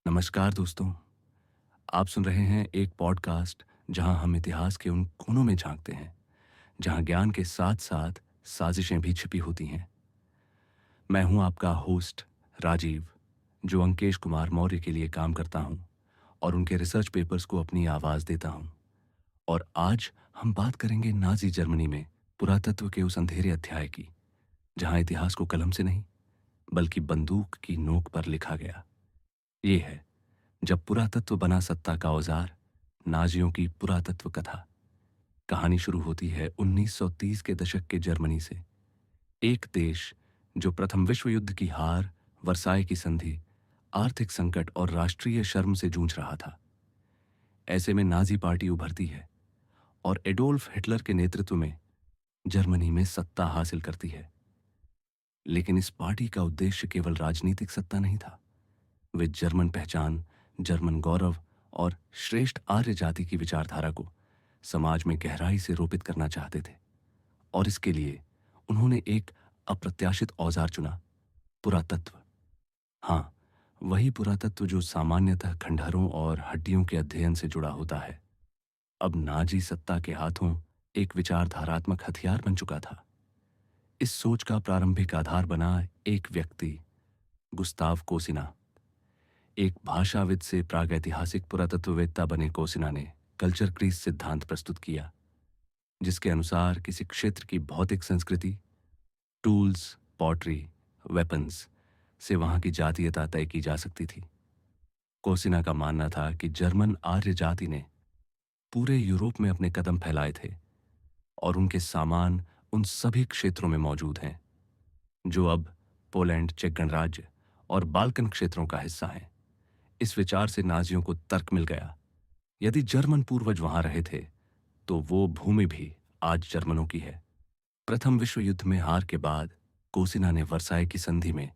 नमस्कार दोस्तों। आप सुन रहे हैं एक पॉडकास्ट जहां हम इतिहास के उन कोनों में झांकते हैं जहां ज्ञान के साथ साथ साजिशें भी छिपी होती हैं। मैं हूं आपका होस्ट राजीव, जो अंकेश कुमार मौर्य के लिए काम करता हूं और उनके रिसर्च पेपर्स को अपनी आवाज देता हूं। और आज हम बात करेंगे नाजी जर्मनी में पुरातत्व के उस अंधेरे अध्याय की, जहां इतिहास को कलम से नहीं बल्कि बंदूक की नोक पर लिखा गया। ये है जब पुरातत्व बना सत्ता का औजार, नाजियों की पुरातत्व कथा। कहानी शुरू होती है 1930 के दशक के जर्मनी से। एक देश जो प्रथम विश्व युद्ध की हार, वर्साय की संधि, आर्थिक संकट और राष्ट्रीय शर्म से जूझ रहा था। ऐसे में नाजी पार्टी उभरती है और एडोल्फ हिटलर के नेतृत्व में जर्मनी में सत्ता हासिल करती है। लेकिन इस पार्टी का उद्देश्य केवल राजनीतिक सत्ता नहीं था। वे जर्मन पहचान, जर्मन गौरव और श्रेष्ठ आर्य जाति की विचारधारा को समाज में गहराई से रोपित करना चाहते थे। और इसके लिए उन्होंने एक अप्रत्याशित औजार चुना, पुरातत्व। हाँ, वही पुरातत्व जो सामान्यतः खंडहरों और हड्डियों के अध्ययन से जुड़ा होता है, अब नाजी सत्ता के हाथों एक विचारधारात्मक हथियार बन चुका था। इस सोच का प्रारंभिक आधार बना एक व्यक्ति, गुस्ताव कोसिना। एक भाषाविद से प्रागैतिहासिक पुरातत्ववेत्ता बने कोसिना ने कल्चर क्रीज सिद्धांत प्रस्तुत किया, जिसके अनुसार किसी क्षेत्र की भौतिक संस्कृति, टूल्स, पॉटरी, वेपन्स से वहां की जातीयता तय की जा सकती थी। कोसिना का मानना था कि जर्मन आर्य जाति ने पूरे यूरोप में अपने कदम फैलाए थे और उनके सामान उन सभी क्षेत्रों में मौजूद हैं जो अब पोलैंड, चेक गणराज्य और बाल्कन क्षेत्रों का हिस्सा हैं। इस विचार से नाजियों को तर्क मिल गया, यदि जर्मन पूर्वज वहां रहे थे तो वो भूमि भी आज जर्मनों की है। प्रथम विश्व युद्ध में हार के बाद कोसिना ने वर्साय की संधि में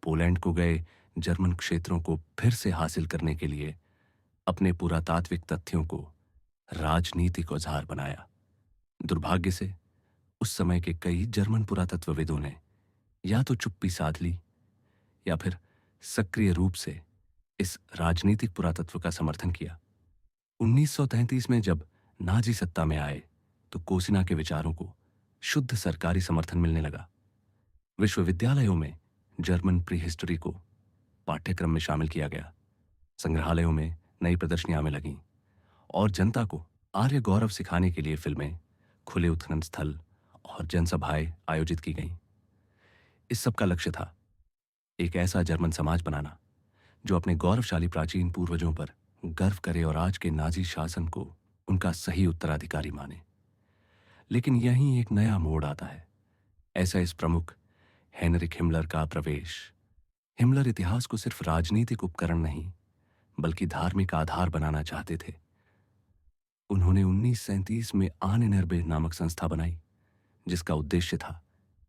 पोलैंड को गए जर्मन क्षेत्रों को फिर से हासिल करने के लिए अपने पुरातात्विक तथ्यों को राजनीतिक औजार बनाया। दुर्भाग्य से उस समय के कई जर्मन पुरातत्वविदों ने या तो चुप्पी साध ली या फिर सक्रिय रूप से इस राजनीतिक पुरातत्व का समर्थन किया। 1933 में जब नाजी सत्ता में आए तो कोसिना के विचारों को शुद्ध सरकारी समर्थन मिलने लगा। विश्वविद्यालयों में जर्मन प्रीहिस्टरी को पाठ्यक्रम में शामिल किया गया, संग्रहालयों में नई प्रदर्शनियां आने लगीं और जनता को आर्य गौरव सिखाने के लिए फिल्में, खुले उत्खनन स्थल और जनसभाएं आयोजित की गईं। इस सब का लक्ष्य था एक ऐसा जर्मन समाज बनाना जो अपने गौरवशाली प्राचीन पूर्वजों पर गर्व करे और आज के नाजी शासन को उनका सही उत्तराधिकारी माने। लेकिन यहीं एक नया मोड़ आता है। ऐसा इस प्रमुख हेनरिक हिमलर का प्रवेश। हिमलर इतिहास को सिर्फ राजनीतिक उपकरण नहीं बल्कि धार्मिक आधार बनाना चाहते थे। उन्होंने 1937 में आनेनर्बे नामक संस्था बनाई, जिसका उद्देश्य था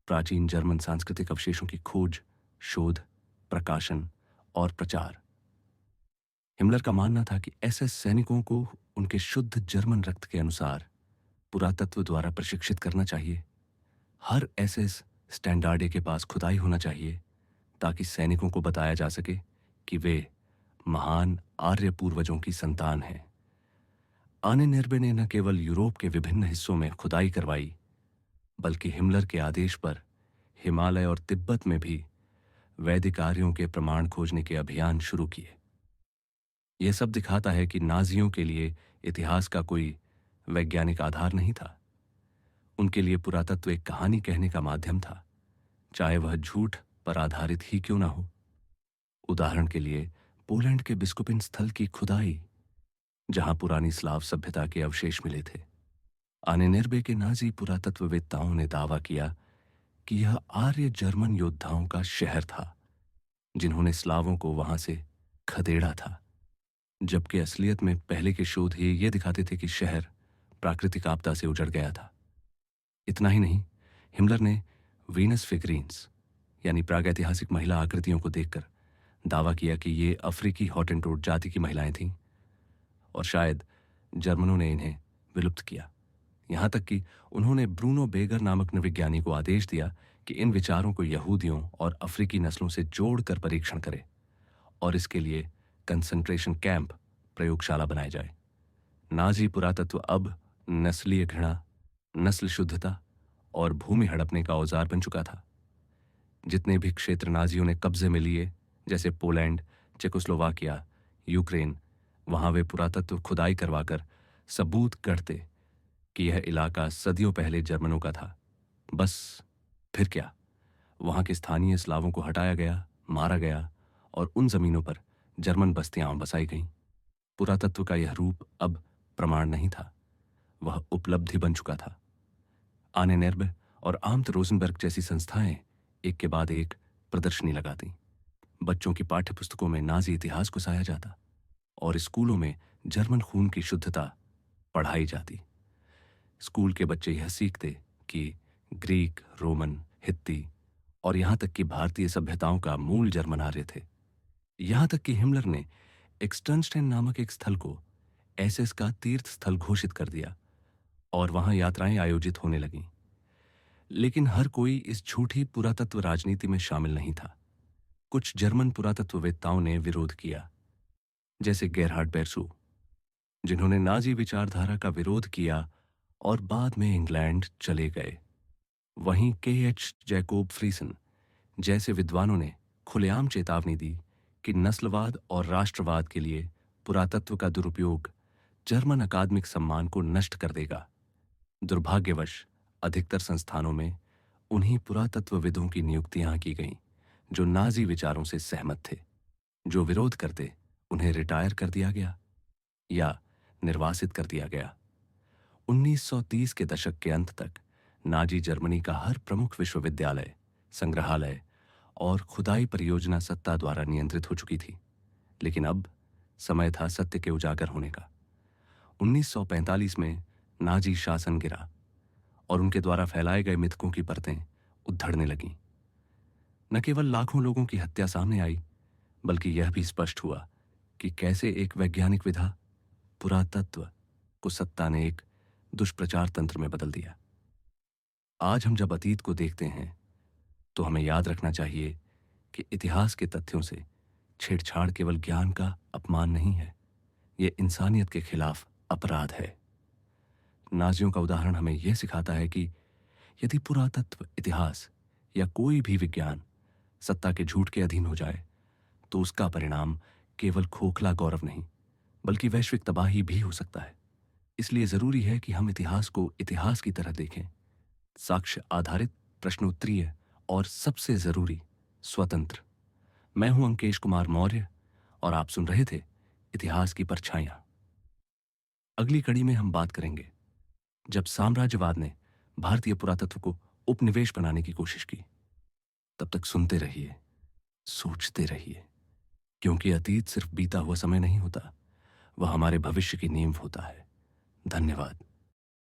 प्राचीन जर्मन सांस्कृतिक अवशेषों की खोज, शोध, प्रकाशन और प्रचार। हिमलर का मानना था कि एसएस सैनिकों को उनके शुद्ध जर्मन रक्त के अनुसार पुरातत्व द्वारा प्रशिक्षित करना चाहिए। हर एसएस स्टैंडार्डे के पास खुदाई होना चाहिए ताकि सैनिकों को बताया जा सके कि वे महान आर्य पूर्वजों की संतान हैं। आनेनर्बे ने न केवल यूरोप के विभिन्न हिस्सों में खुदाई करवाई बल्कि हिमलर के आदेश पर हिमालय और तिब्बत में भी वैदिक आर्यों के प्रमाण खोजने के अभियान शुरू किए। यह सब दिखाता है कि नाजियों के लिए इतिहास का कोई वैज्ञानिक आधार नहीं था। उनके लिए पुरातत्व एक कहानी कहने का माध्यम था, चाहे वह झूठ पर आधारित ही क्यों ना हो। उदाहरण के लिए पोलैंड के बिस्कुपिन स्थल की खुदाई, जहां पुरानी स्लाव सभ्यता के अवशेष मिले थे। आनेनर्बे के नाजी पुरातत्ववेत्ताओं ने दावा किया कि यह आर्य जर्मन योद्धाओं का शहर था जिन्होंने स्लावों को वहां से खदेड़ा था, जबकि असलियत में पहले के शोध ही ये दिखाते थे कि शहर प्राकृतिक आपदा से उजड़ गया था। इतना ही नहीं, हिमलर ने वीनस फिगरीन्स यानी प्रागैतिहासिक महिला आकृतियों को देखकर दावा किया कि ये अफ्रीकी हॉटेंटोट जाति की महिलाएं थीं और शायद जर्मनों ने इन्हें विलुप्त किया। यहां तक कि उन्होंने ब्रूनो बेगर नामक नृविज्ञानी को आदेश दिया कि इन विचारों को यहूदियों और अफ्रीकी नस्लों से जोड़कर परीक्षण करे और इसके लिए कंसंट्रेशन कैंप, प्रयोगशाला बनाए जाए। नाजी पुरातत्व अब नस्लीय घृणा, नस्ल शुद्धता और भूमि हड़पने का औजार बन चुका था। जितने भी क्षेत्र नाजियों ने कब्जे में लिए, जैसे पोलैंड, चेकोस्लोवाकिया, यूक्रेन, वहां वे पुरातत्व खुदाई करवाकर सबूत गढ़ते कि यह इलाका सदियों पहले जर्मनों का था। बस फिर क्या, वहां के स्थानीय स्लावों को हटाया गया, मारा गया और उन जमीनों पर जर्मन बस्तियां बसाई गईं। पुरातत्व का यह रूप अब प्रमाण नहीं था, वह उपलब्धि बन चुका था। आने नेर्ब और आम्त रोजनबर्ग जैसी संस्थाएं एक के बाद एक प्रदर्शनी लगाती। बच्चों की पाठ्यपुस्तकों में नाजी इतिहास घुसाया जाता और स्कूलों में जर्मन खून की शुद्धता पढ़ाई जाती। स्कूल के बच्चे यह सीखते कि ग्रीक, रोमन, हित्ती और यहां तक कि भारतीय सभ्यताओं का मूल जर्मन आर्य थे। यहां तक कि हिमलर ने एक्सटर्नस्टेन नामक एक स्थल को एसएस का तीर्थ स्थल घोषित कर दिया और वहां यात्राएं आयोजित होने लगीं। लेकिन हर कोई इस झूठी पुरातत्व राजनीति में शामिल नहीं था। कुछ जर्मन पुरातत्ववेत्ताओं ने विरोध किया, जैसे गेरहार्ड बेरसू, जिन्होंने नाजी विचारधारा का विरोध किया और बाद में इंग्लैंड चले गए। वहीं के.एच. जैकोब फ्रीसन जैसे विद्वानों ने खुलेआम चेतावनी दी कि नस्लवाद और राष्ट्रवाद के लिए पुरातत्व का दुरुपयोग जर्मन अकादमिक सम्मान को नष्ट कर देगा। दुर्भाग्यवश अधिकतर संस्थानों में उन्हीं पुरातत्वविदों की नियुक्तियां की गईं जो नाजी विचारों से सहमत थे। जो विरोध करते उन्हें रिटायर कर दिया गया या निर्वासित कर दिया गया। 1930 के दशक के अंत तक नाजी जर्मनी का हर प्रमुख विश्वविद्यालय, संग्रहालय और खुदाई परियोजना सत्ता द्वारा नियंत्रित हो चुकी थी। लेकिन अब समय था सत्य के उजागर होने का। 1945 में नाजी शासन गिरा और उनके द्वारा फैलाए गए मिथकों की परतें उधड़ने लगीं। न केवल लाखों लोगों की हत्या सामने आई, बल्कि यह भी स्पष्ट हुआ कि कैसे एक वैज्ञानिक विधा, पुरातत्व, को सत्ता ने एक दुष्प्रचार तंत्र में बदल दिया। आज हम जब अतीत को देखते हैं तो हमें याद रखना चाहिए कि इतिहास के तथ्यों से छेड़छाड़ केवल ज्ञान का अपमान नहीं है, यह इंसानियत के खिलाफ अपराध है। नाजियों का उदाहरण हमें यह सिखाता है कि यदि पुरातत्व, इतिहास या कोई भी विज्ञान सत्ता के झूठ के अधीन हो जाए तो उसका परिणाम केवल खोखला गौरव नहीं बल्कि वैश्विक तबाही भी हो सकता है। इसलिए जरूरी है कि हम इतिहास को इतिहास की तरह देखें, साक्ष्य आधारित, प्रश्नोत्तरीय और सबसे जरूरी स्वतंत्र। मैं हूं अंकेश कुमार मौर्य और आप सुन रहे थे इतिहास की परछाइयां। अगली कड़ी में हम बात करेंगे जब साम्राज्यवाद ने भारतीय पुरातत्व को उपनिवेश बनाने की कोशिश की। तब तक सुनते रहिए, सोचते रहिए, क्योंकि अतीत सिर्फ बीता हुआ समय नहीं होता, वह हमारे भविष्य की नींव होता है। धन्यवाद।